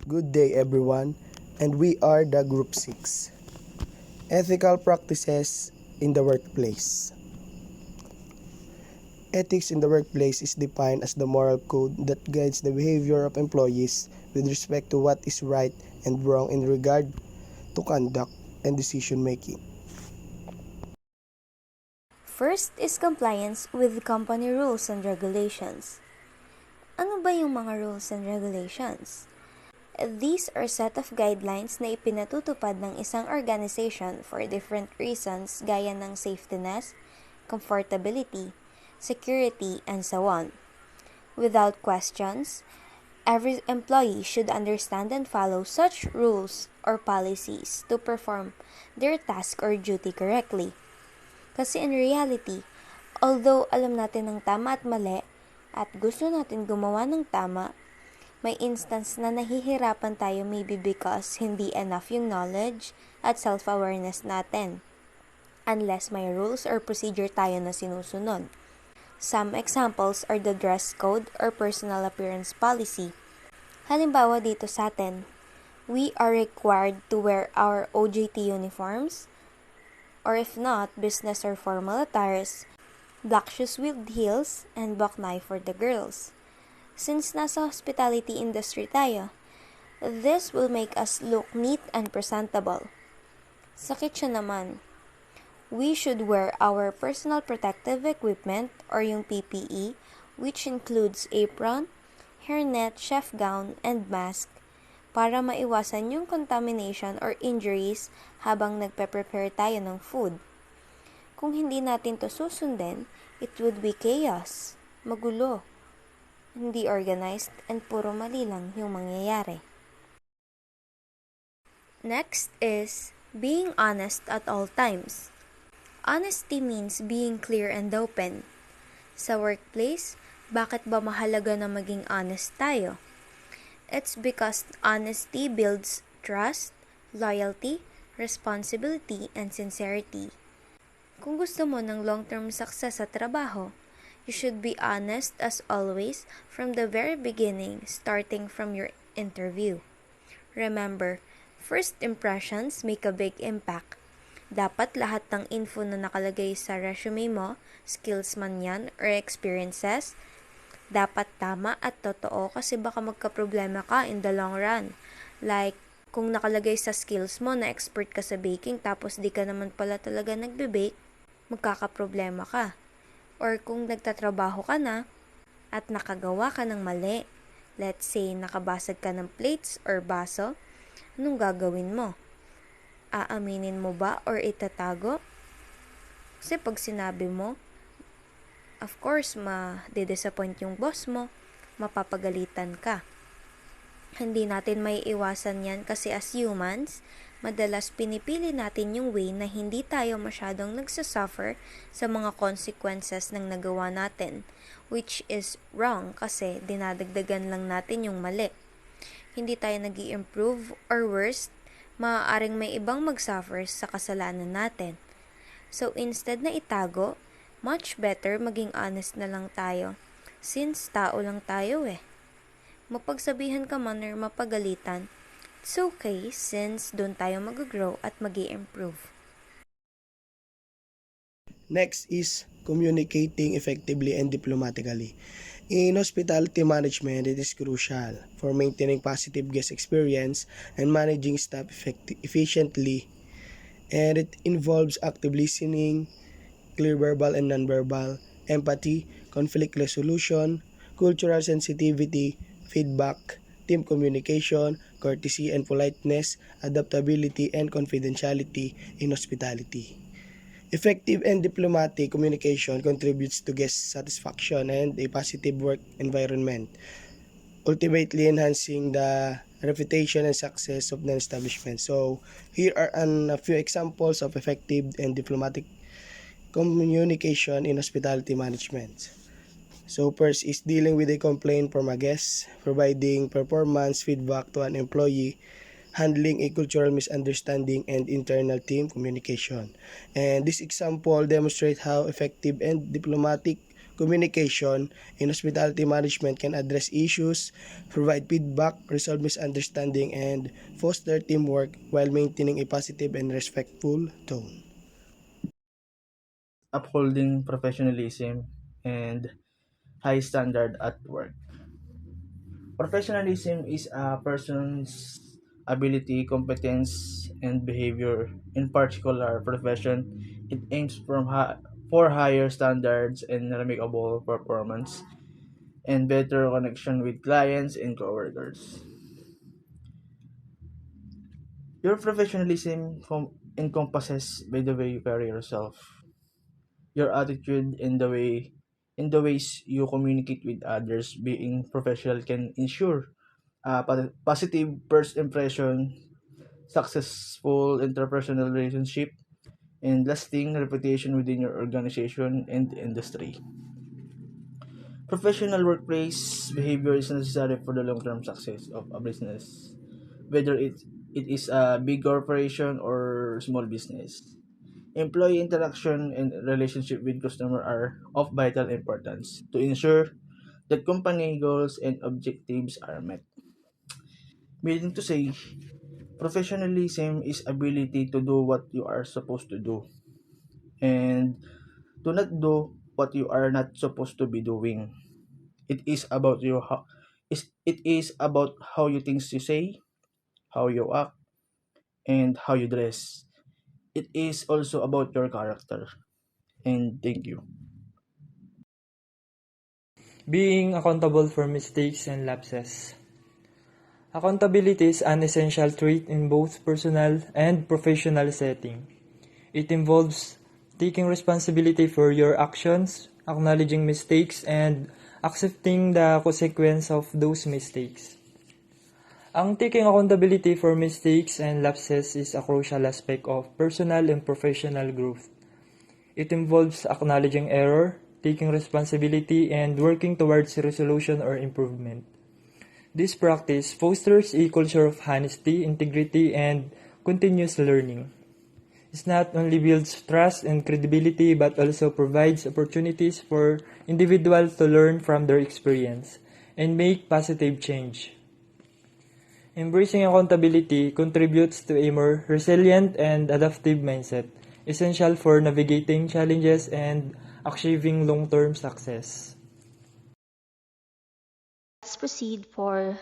Good day everyone, and we are the Group 6. Ethical Practices in the Workplace. Ethics in the workplace is defined as the moral code that guides the behavior of employees with respect to what is right and wrong in regard to conduct and decision making. First is compliance with company rules and regulations. Ano ba yung mga rules and regulations? These are set of guidelines na ipinatutupad ng isang organization for different reasons gaya ng safetyness, comfortability, security, and so on. Without questions, every employee should understand and follow such rules or policies to perform their task or duty correctly. Kasi in reality, although alam natin ang tama at mali, at gusto natin gumawa ng tama, may instance na nahihirapan tayo maybe because hindi enough yung knowledge at self-awareness natin. Unless may rules or procedure tayo na sinusunod. Some examples are the dress code or personal appearance policy. Halimbawa dito sa atin, we are required to wear our OJT uniforms, or if not, business or formal attires, black shoes with heels, and baknay for the girls. Since nasa hospitality industry tayo, this will make us look neat and presentable. Sa kitchen naman, we should wear our personal protective equipment or yung PPE, which includes apron, hairnet, chef gown, and mask para maiwasan yung contamination or injuries habang nagpe-prepare tayo ng food. Kung hindi natin to susundin, it would be chaos, magulo, hindi organized, and puro mali lang yung mangyayari. Next is being honest at all times. Honesty means being clear and open. Sa workplace, bakit ba mahalaga na maging honest tayo? It's because honesty builds trust, loyalty, responsibility, and sincerity. Kung gusto mo ng long-term success sa trabaho, you should be honest as always from the very beginning, starting from your interview. Remember, first impressions make a big impact. Dapat lahat ng info na nakalagay sa resume mo, skills man yan or experiences, dapat tama at totoo kasi baka magka-problema ka in the long run. Like, kung nakalagay sa skills mo na expert ka sa baking tapos di ka naman pala talaga nagbe-bake, magkaka-problema ka. Or kung nagtatrabaho ka na at nakagawa ka ng mali, let's say nakabasag ka ng plates or baso, anong gagawin mo? Aaminin mo ba or itatago? Kasi pag sinabi mo, of course, ma-disappoint yung boss mo, mapapagalitan ka. Hindi natin may iwasan yan kasi as humans, madalas pinipili natin yung way na hindi tayo masyadong nagsasuffer sa mga consequences ng nagawa natin, which is wrong kasi dinadagdagan lang natin yung mali. Hindi tayo nag-i-improve or worse, maaaring may ibang mag-suffer sa kasalanan natin. So instead na itago, much better maging honest na lang tayo since tao lang tayo Mapagsabihan ka man or mapagalitan, it's okay since doon tayo mag-grow at mag-i-improve. Next is communicating effectively and diplomatically. In hospitality management, it is crucial for maintaining positive guest experience and managing staff efficiently. And it involves active listening, clear verbal and nonverbal, empathy, conflict resolution, cultural sensitivity, feedback, team communication, courtesy and politeness, adaptability and confidentiality in hospitality. Effective and diplomatic communication contributes to guest satisfaction and a positive work environment, ultimately enhancing the reputation and success of the establishment. So, here are a few examples of effective and diplomatic communication in hospitality management. So, first is dealing with a complaint from a guest, providing performance feedback to an employee, handling a cultural misunderstanding, and internal team communication. And this example demonstrates how effective and diplomatic communication in hospitality management can address issues, provide feedback, resolve misunderstanding, and foster teamwork while maintaining a positive and respectful tone. Upholding professionalism and high standard at work. Professionalism is a person's ability, competence, and behavior in particular profession. It aims for higher standards and remarkable performance and better connection with clients and coworkers. Your professionalism encompasses by the way you carry yourself, your attitude, and the ways you communicate with others. Being professional can ensure a positive first impression, successful interpersonal relationship, and lasting reputation within your organization and industry. Professional workplace behavior is necessary for the long-term success of a business, whether it is a big corporation or small business. Employee interaction and relationship with customer are of vital importance to ensure that company goals and objectives are met. Meaning to say, professionalism is ability to do what you are supposed to do and do not do what you are not supposed to be doing. It is about it is about how you things you say, how you act, and how you dress. It is also about your character. And thank you. Being accountable for mistakes and lapses. Accountability is an essential trait in both personal and professional setting. It involves taking responsibility for your actions, acknowledging mistakes, and accepting the consequence of those mistakes. Ang taking accountability for mistakes and lapses is a crucial aspect of personal and professional growth. It involves acknowledging error, taking responsibility, and working towards resolution or improvement. This practice fosters a culture of honesty, integrity, and continuous learning. It not only builds trust and credibility but also provides opportunities for individuals to learn from their experience and make positive change. Embracing accountability contributes to a more resilient and adaptive mindset, essential for navigating challenges and achieving long-term success. Let's proceed for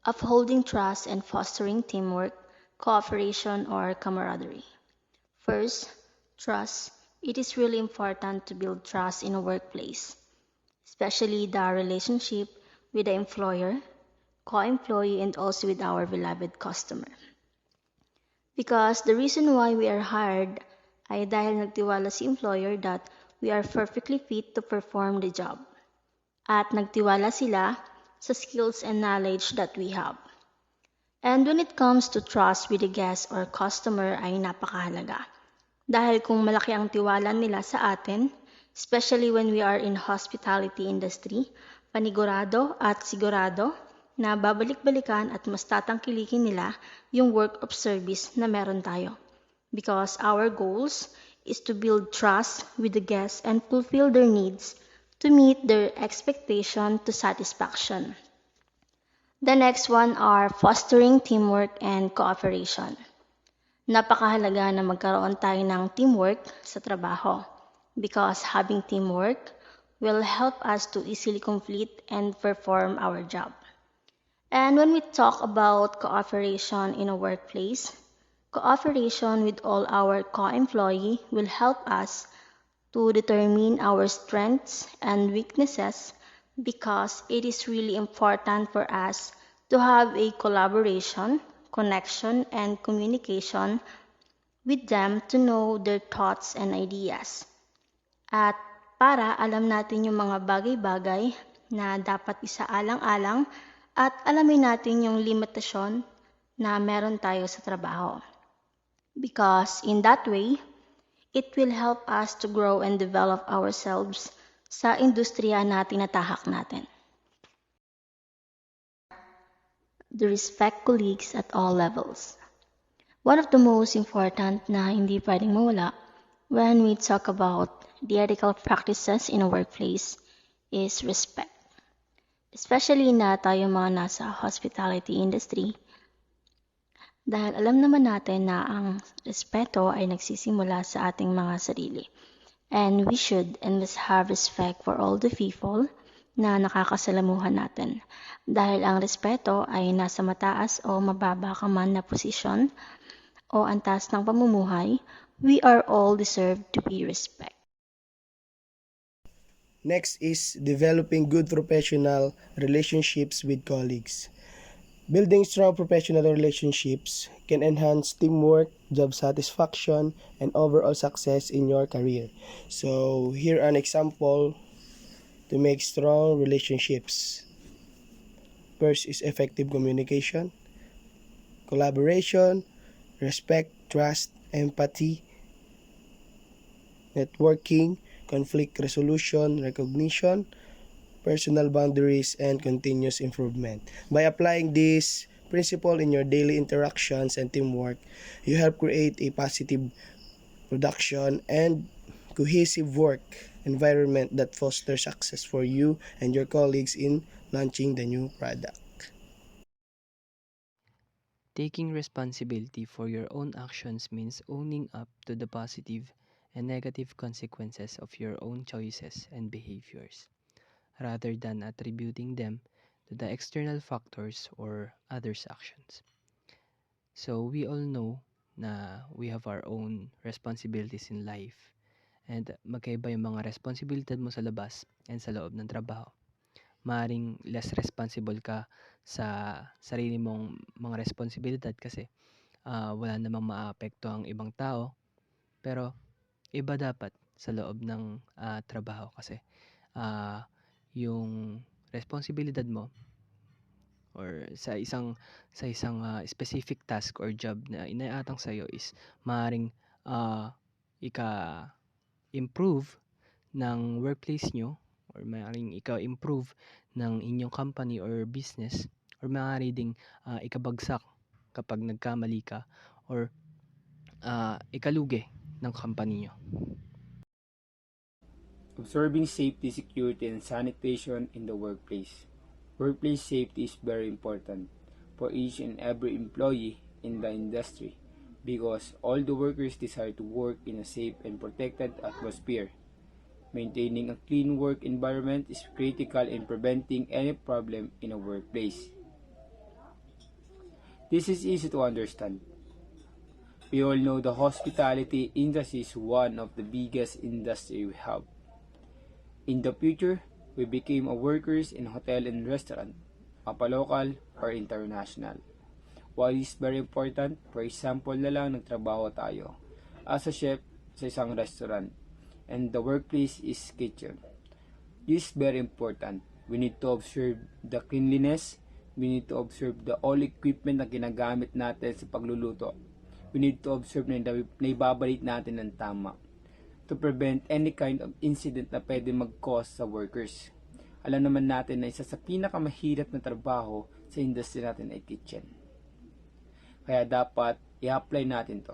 upholding trust and fostering teamwork, cooperation, or camaraderie. First, trust. It is really important to build trust in a workplace, especially the relationship with the employer, co-employee, and also with our beloved customer. Because the reason why we are hired ay dahil nagtiwala si employer that we are perfectly fit to perform the job. At nagtiwala sila sa skills and knowledge that we have. And when it comes to trust with the guest or customer ay napakahalaga. Dahil kung malaki ang tiwala nila sa atin, especially when we are in hospitality industry, panigurado at sigurado na babalik-balikan at mas tatangkilikin nila yung work of service na meron tayo. Because our goals is to build trust with the guests and fulfill their needs to meet their expectation to satisfaction. The next one are fostering teamwork and cooperation. Napakahalaga na magkaroon tayo ng teamwork sa trabaho because having teamwork will help us to easily complete and perform our job. And when we talk about cooperation in a workplace, cooperation with all our co-employee will help us to determine our strengths and weaknesses because it is really important for us to have a collaboration, connection, and communication with them to know their thoughts and ideas. At para alam natin yung mga bagay-bagay na dapat isaalang-alang at alamin natin yung limitasyon na meron tayo sa trabaho. Because in that way, it will help us to grow and develop ourselves sa industriya na tinatahak natin. To respect colleagues at all levels. One of the most important na hindi pwedeng mawala when we talk about the ethical practices in a workplace is respect. Especially na tayo mga nasa hospitality industry, dahil alam naman natin na ang respeto ay nagsisimula sa ating mga sarili. And we should and must have respect for all the people na nakakasalamuhan natin. Dahil ang respeto ay nasa mataas o mababa ka man na posisyon o antas ng pamumuhay, we are all deserve to be respect. Next is developing good professional relationships with colleagues. Building strong professional relationships can enhance teamwork, job satisfaction, and overall success in your career. So, here an example to make strong relationships. First is effective communication, collaboration, respect, trust, empathy, networking, conflict resolution, recognition, personal boundaries, and continuous improvement. By applying this principle in your daily interactions and teamwork, you help create a positive production and cohesive work environment that fosters success for you and your colleagues in launching the new product. Taking responsibility for your own actions means owning up to the positive and negative consequences of your own choices and behaviors, rather than attributing them to the external factors or others' actions. So we all know na we have our own responsibilities in life, and magkaiba yung mga responsibilidad mo sa labas and sa loob ng trabaho. Maaring less responsible ka sa sarili mong mga responsibilidad kasi wala namang maapekto ang ibang tao, pero iba dapat sa loob ng trabaho kasi yung responsibilidad mo or sa isang specific task or job na inaatang sa iyo is maaring ika-improve ng workplace nyo or maaaring ika-improve ng inyong company or business or maaari ding ikabagsak kapag nagkamali ka or ikalugi ng company nyo. Observing safety, security, and sanitation in the workplace. Workplace safety is very important for each and every employee in the industry because all the workers desire to work in a safe and protected atmosphere. Maintaining a clean work environment is critical in preventing any problem in a workplace. This is easy to understand. We all know the hospitality industry is one of the biggest industry we have. In the future, we became a workers in hotel and restaurant, mapa-local or international. Why is very important? For example na lang, nagtrabaho tayo as a chef sa isang restaurant and the workplace is kitchen. This is very important. We need to observe the cleanliness. We need to observe the all equipment na ginagamit natin sa pagluluto. We need to observe na ibabalik natin ng tama to prevent any kind of incident na pwede mag-cause sa workers. Alam naman natin na isa sa pinakamahirap na trabaho sa industry natin ay kitchen. Kaya dapat i-apply natin to.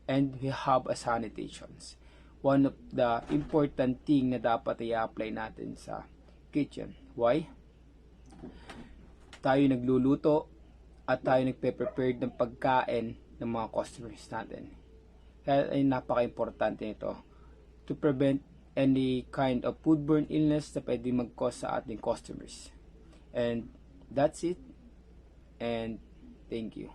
And we have a sanitations. One of the important thing na dapat i-apply natin sa kitchen. Why? Tayo nagluluto at tayo nagpe-prepare ng pagkain ng mga customers natin. Kaya ay napaka-importante nito to prevent any kind of foodborne illness na pwede mag-cause sa ating customers. And that's it. And thank you.